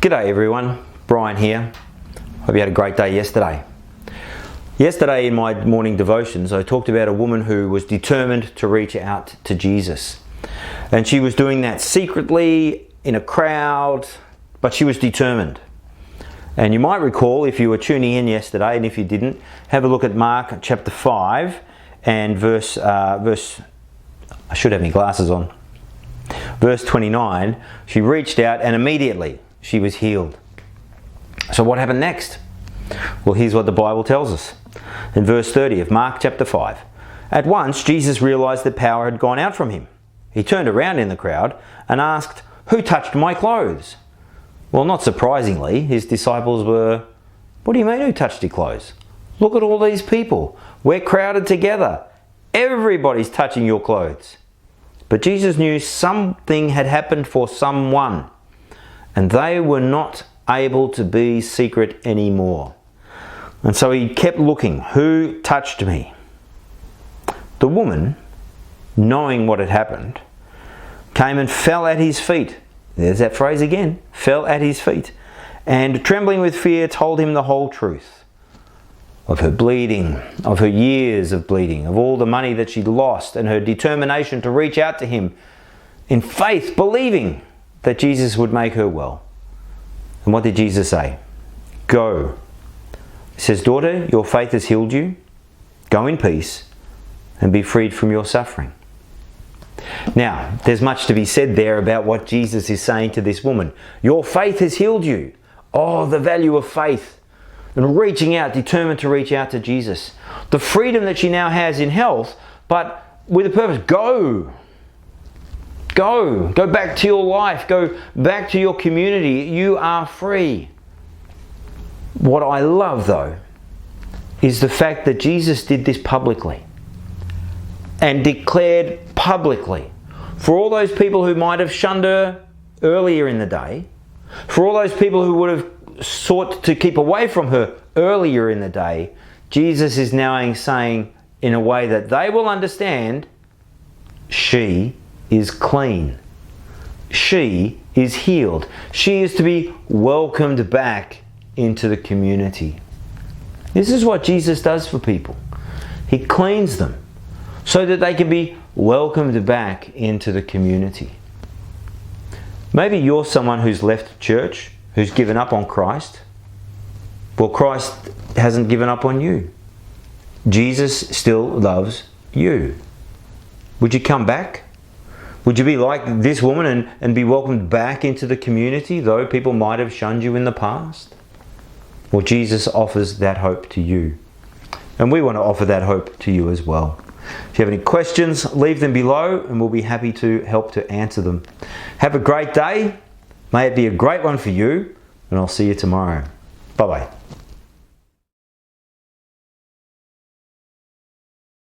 G'day everyone, Brian here. Hope you had a great day yesterday. Yesterday in my morning devotions I talked about a woman who was determined to reach out to Jesus. And she was doing that secretly in a crowd, but she was determined. And you might recall, if you were tuning in yesterday, and if you didn't, have a look at Mark chapter 5 and verse, I should have my glasses on. Verse 29, she reached out and immediately she was healed. So what happened next? Well, here's what the Bible tells us. In verse 30 of Mark chapter 5. At once Jesus realized that power had gone out from him. He turned around in the crowd and asked, "Who touched my clothes?" Well, not surprisingly, his disciples were, "What do you mean who touched your clothes? Look at all these people. We're crowded together. Everybody's touching your clothes." But Jesus knew something had happened for someone, and they were not able to be secret anymore. And so he kept looking. Who touched me? The woman, knowing what had happened, came and fell at his feet. There's that phrase again, fell at his feet. And trembling with fear, told him the whole truth of her bleeding, of her years of bleeding, of all the money that she'd lost, and her determination to reach out to him in faith, believing that Jesus would make her well. And what did Jesus say? Go. He says, "Daughter, your faith has healed you. Go in peace and be freed from your suffering." Now, there's much to be said there about what Jesus is saying to this woman. Your faith has healed you. Oh, the value of faith. And reaching out, determined to reach out to Jesus. The freedom that she now has in health, but with a purpose. Go. Go. Go back to your life. Go back to your community. You are free. What I love, though, is the fact that Jesus did this publicly and declared publicly for all those people who might have shunned her earlier in the day, for all those people who would have sought to keep away from her earlier in the day, Jesus is now saying in a way that they will understand, she is clean. She is healed. She is to be welcomed back into the community. This is what Jesus does for people. He cleans them so that they can be welcomed back into the community. Maybe you're someone who's left church, who's given up on Christ. Well, Christ hasn't given up on you. Jesus still loves you. Would you come back? Would you be like this woman and be welcomed back into the community, though people might have shunned you in the past? Well, Jesus offers that hope to you. And we want to offer that hope to you as well. If you have any questions, leave them below and we'll be happy to help to answer them. Have a great day. May it be a great one for you, and I'll see you tomorrow. Bye-bye.